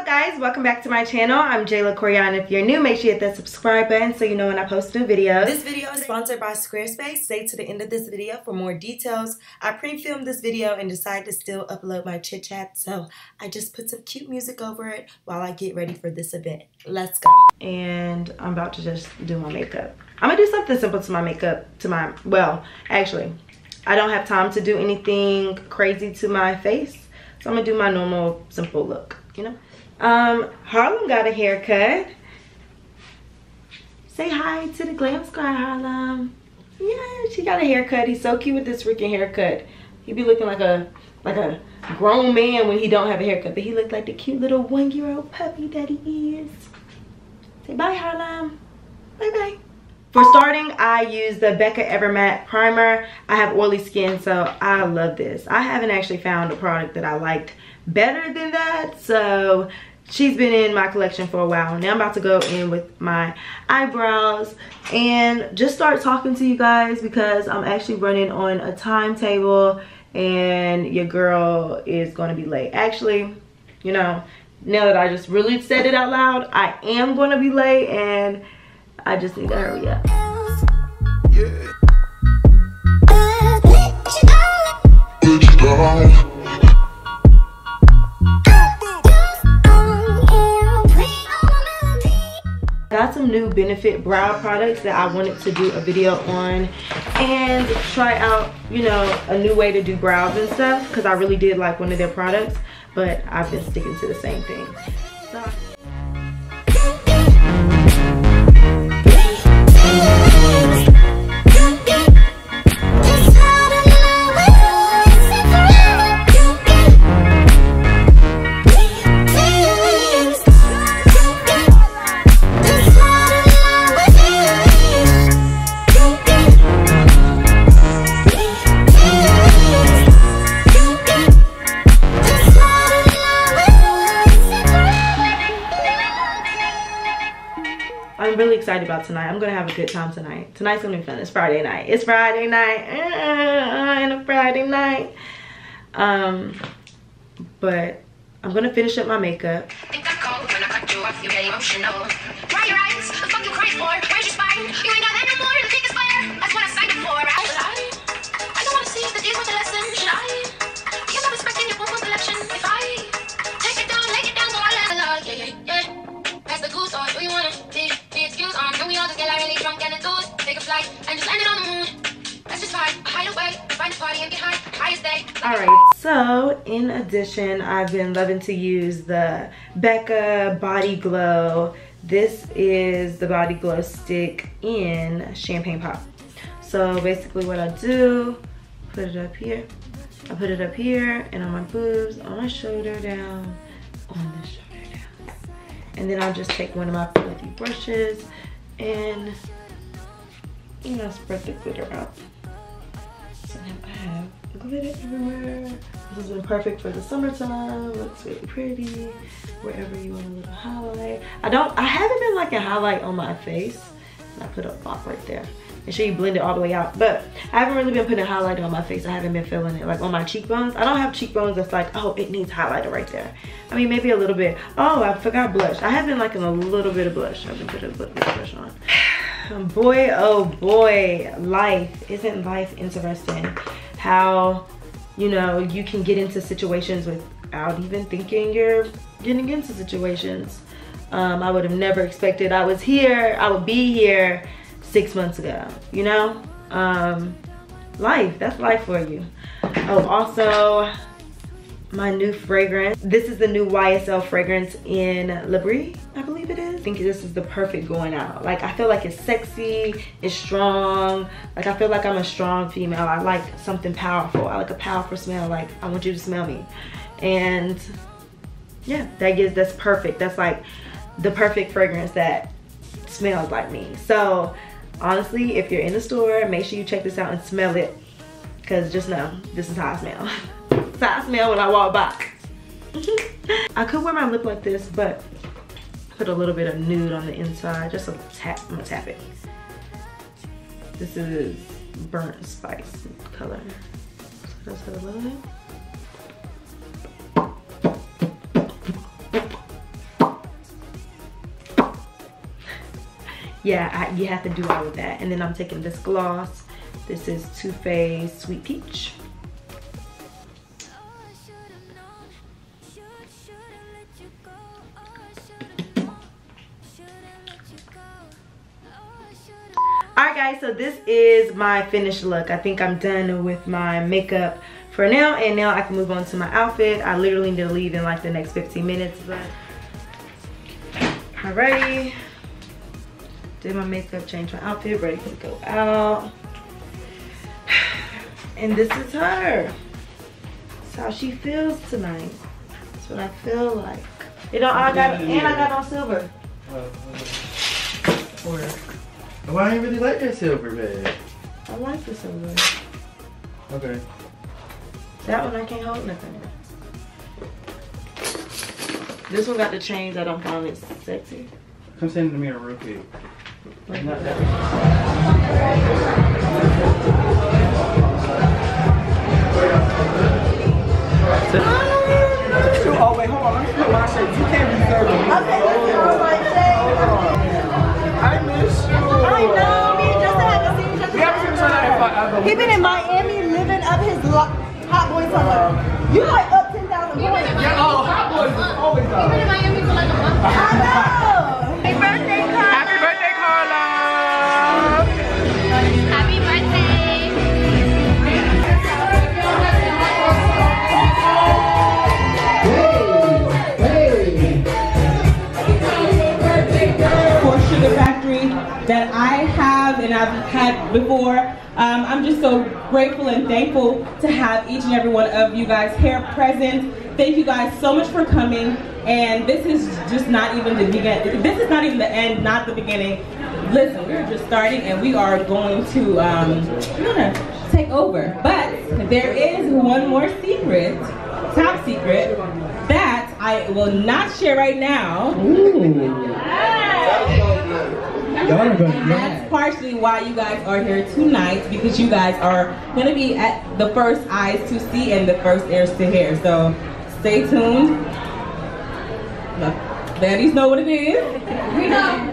guys, welcome back to my channel. I'm Jayla Koriyan. If you're new, make sure you hit that subscribe button so you know when I post new videos. This video is sponsored by Squarespace. Stay to the end of this video for more details. I pre-filmed this video and decided to still upload my chit chat, so I just put some cute music over it while I get ready for this event. Let's go. And I'm about to just do my makeup. I'm gonna do something simple to my makeup, well, actually, I don't have time to do anything crazy to my face, so I'm gonna do my normal simple look, you know. Harlem got a haircut. Say hi to the glam squad, Harlem. Yeah, she got a haircut. He's so cute with this freaking haircut. He be looking like a grown man when he don't have a haircut, but he looked like the cute little 1-year-old puppy that he is. Say bye, Harlem. Bye bye. For starting, I use the Becca Ever Matte Primer. I have oily skin, so I love this. I haven't actually found a product that I liked better than that, so she's been in my collection for a while. Now I'm about to go in with my eyebrows and just start talking to you guys because I'm actually running on a timetable and your girl is going to be late. Actually, you know, now that I just really said it out loud, I am going to be late and I just need to hurry up. Yeah. Got some new Benefit brow products that I wanted to do a video on and try out, you know, a new way to do brows and stuff because I really did like one of their products, but I've been sticking to the same thing. So I'm really excited about tonight. I'm gonna have a good time tonight. Tonight's gonna be fun. It's Friday night. It's Friday night and a Friday night. But I'm gonna finish up my makeup. Alright, so in addition, I've been loving to use the Becca Body Glow. This is the Body Glow stick in Champagne Pop. So basically what I do, put it up here. I put it up here and on my boobs, on my shoulder down, on the shoulder down. And then I'll just take one of my fluffy brushes and, you know, spread the glitter out. So now I have glitter everywhere. This has been perfect for the summertime. Looks really pretty. Wherever you want a little highlight. I haven't been liking highlight on my face. And I put a block right there. Make sure you blend it all the way out. But I haven't really been putting highlighter on my face. I haven't been feeling it. Like on my cheekbones. I don't have cheekbones that's like, oh, it needs highlighter right there. I mean, maybe a little bit. Oh, I forgot blush. I have been liking a little bit of blush. I've been putting a little bit of blush on. Boy, oh boy, isn't life interesting? How, you know, you can get into situations without even thinking you're getting into situations. I would have never expected I would be here 6 months ago, you know? Life, that's life for you. Oh, also, my new fragrance. This is the new Ysl Fragrance in Labrie, I believe it is. I think this is the perfect going out. Like, I feel like it's sexy, it's strong. Like, I feel like I'm a strong female. I like something powerful. I like a powerful smell. Like, I want you to smell me. And yeah, that's perfect. That's like the perfect fragrance that smells like me. So honestly, if you're in the store, make sure you check this out and smell it. Because just know, this is how I smell. This is how I smell when I walk by. I could wear my lip like this, but put a little bit of nude on the inside. Just a tap. I'm gonna tap it. This is burnt spice color. So that's a little bit. yeah, you have to do all of that. And then I'm taking this gloss. This is Too Faced Sweet Peach. Alright guys, so this is my finished look. I think I'm done with my makeup for now, and now I can move on to my outfit. I literally need to leave in like the next 15 minutes, but alrighty. Did my makeup, changed my outfit, ready to go out. And this is her. That's how she feels tonight. That's what I feel like. You know, I got on silver. Why do you really like that silver bag? I like the silver. Okay. That one I can't hold nothing. This one got the chains that I'm finding sexy. Come stand in the mirror real quick. Like Not that. Oh wait, hold on. Let me put my shade. You can't be serving me. Okay, let's go my shade. I miss you. I know, me and Justin haven't seen each other. We haven't seen each other in He been in Miami living up his hot boy summer. You like up 10,000 points. Yeah, oh, hot boys is always up. Been in Miami for like a month. I know. Happy birthday, Carla. Happy birthday, Carla. Happy birthday. For Sugar Factory that I have and I've had before. I'm just so grateful and thankful to have each and every one of you guys here present. Thank you guys so much for coming. And this is just not even the beginning. This is not even the end, not the beginning. Listen, we're just starting and we are going to we're gonna take over. But there is one more secret, top secret, that I will not share right now. And that's partially why you guys are here tonight, because you guys are going to be at the first eyes to see and the first ears to hear. So stay tuned. Look, baddies know what it is. We know.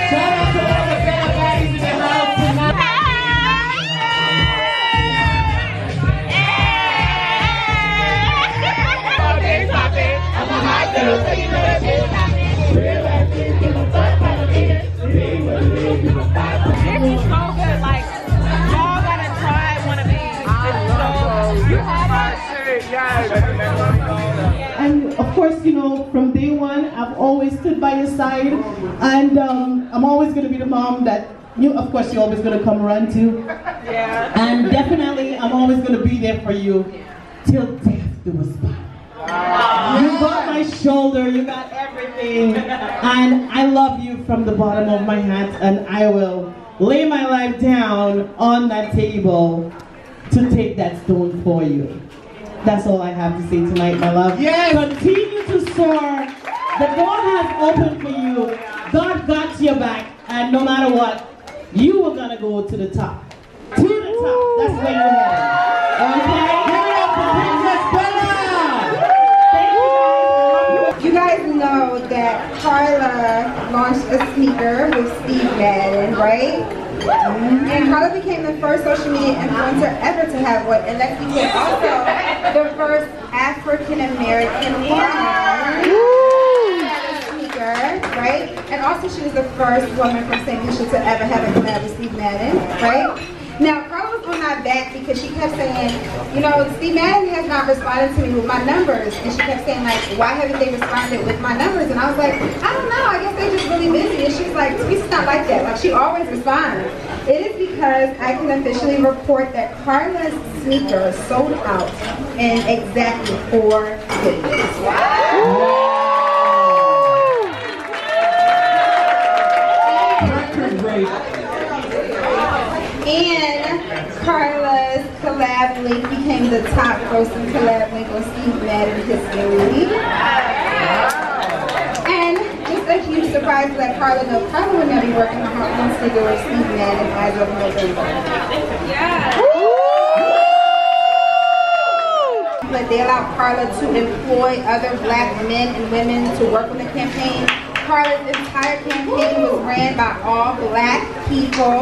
Shout out to all the bad baddies in the house tonight. This is so good. Like, y'all gotta try one of these. You have And of course, you know, from day one, I've always stood by your side, and I'm always going to be the mom that you, of course, you're always going to come run to. Yeah. And definitely, I'm always going to be there for you till death do us part. You got my shoulder, you got everything, and I love you from the bottom of my heart, and I will lay my life down on that table to take that stone for you. That's all I have to say tonight, my love. Yes. Continue to soar. The door has opened for you. God got your back, and no matter what, you are gonna go to the top. To the top. That's where you're headed. Okay? Give it up for Princess Bella. Thank you guys. You guys know that Carla launched a sneaker with Steve Madden, right? And Carla became the first social media influencer ever to have one, and Lex became also the first African-American woman to have a sneaker, right? And also she was the first woman from St. Lucia to ever have a collab with Steve Madden, right? Now, Carla was on my back because she kept saying, you know, Steve Madden has not responded to me with my numbers. And she kept saying, like, why haven't they responded with my numbers? And I was like, I don't know, I guess they're just really busy. And she's like, it's not like that. Like, she always responds. It is because I can officially report that Carla's sneakers sold out in exactly 4 days. Wow. And Carla's collab link became the top grossing collab link on Steve Madden history. And just a huge surprise that Carla knows Carla would not be working on her own sneaker with Steve Madden as of November. Yeah. pamphlet, they allowed Karla to employ other black men and women to work on the campaign. Karla's entire campaign was ran by all black people.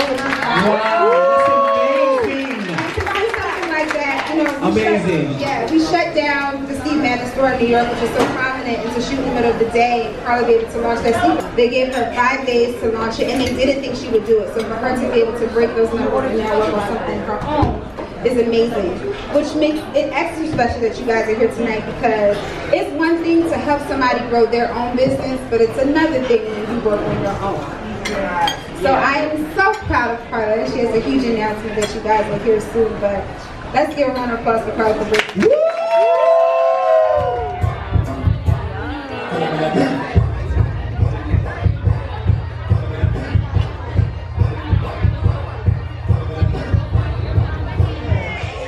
Amazing. We shut down the Steve Madden store in New York, which is so prominent, and to shoot in the middle of the day, Karla be able to launch that sneaker. They gave her 5 days to launch it, and they didn't think she would do it. So for her to be able to break those numbers and now work on something her own is amazing, which makes it extra special that you guys are here tonight, because it's one thing to help somebody grow their own business, but it's another thing when you work on your own. So I am so proud of Karla. She has a huge announcement that you guys will hear soon, but let's give a round of applause for Karla.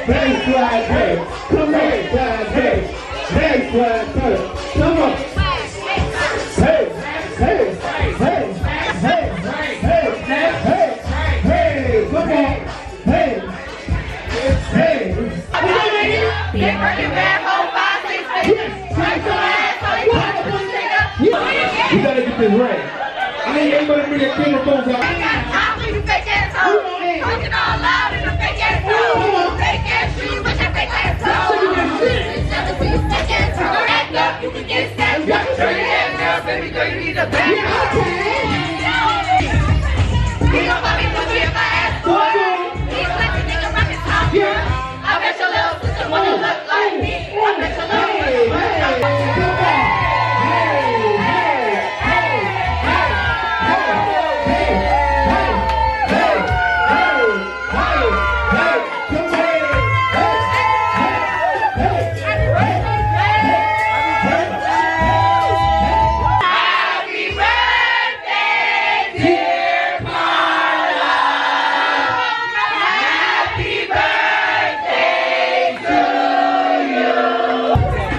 Hey, flag, hey, come here, flag, hey, hey, flag, hey, come on. Hey, hey, hey, hey, hey, hey, hey, come on. Hey, hey. Get working back home 5, 6, 8. Take some ass so you want to push it up. You gotta get this right. I ain't able to bring your camera phones out. I got time for you fake ass hoes. Talking all loud in the fake ass hoes. Fake ass trees with your fake ass hoes. Never see you fake ass hoes. Don't act up, you can get stabbed. Turn your head now, baby girl, you need a back. He gon' let me put me in my ass, boy. He slapped the nigga from his top. I bet your little sister wanna look like me. I bet your little sister wanna look like me.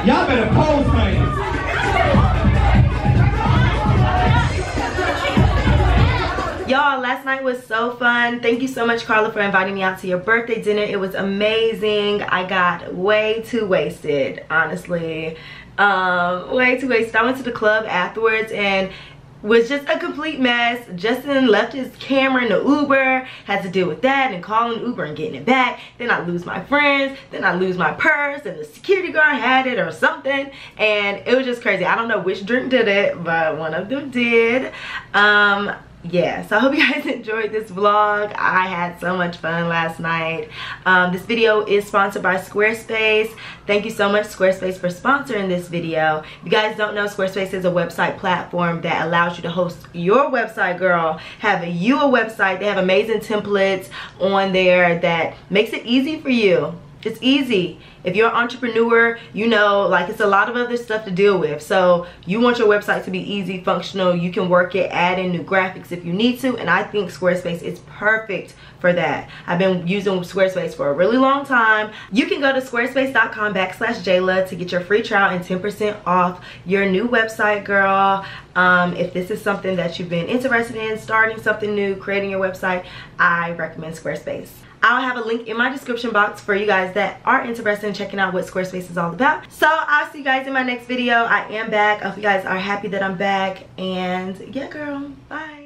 Y'all better pose for it. Y'all, last night was so fun. Thank you so much, Karla, for inviting me out to your birthday dinner. It was amazing. I got way too wasted, honestly. Way too wasted. I went to the club afterwards and was just a complete mess. Justin left his camera in the Uber, had to deal with that and calling Uber and getting it back. Then I lose my friends, then I lose my purse, and the security guard had it or something, and it was just crazy. I don't know which drink did it, but one of them did. Yeah, so I hope you guys enjoyed this vlog. I had so much fun last night. This video is sponsored by Squarespace. Thank you so much, Squarespace, for sponsoring this video. If you guys don't know, Squarespace is a website platform that allows you to host your website, girl. Have you a website. They have amazing templates on there that makes it easy for you. It's easy. If you're an entrepreneur, you know, like, it's a lot of other stuff to deal with. So you want your website to be easy, functional. You can work it, add in new graphics if you need to. And I think Squarespace is perfect for that. I've been using Squarespace for a really long time. You can go to squarespace.com/Jayla to get your free trial and 10% off your new website, girl. If this is something that you've been interested in, starting something new, creating your website, I recommend Squarespace. I'll have a link in my description box for you guys that are interested in checking out what Squarespace is all about. So I'll see you guys in my next video. I am back. I hope you guys are happy that I'm back. And yeah, girl, bye.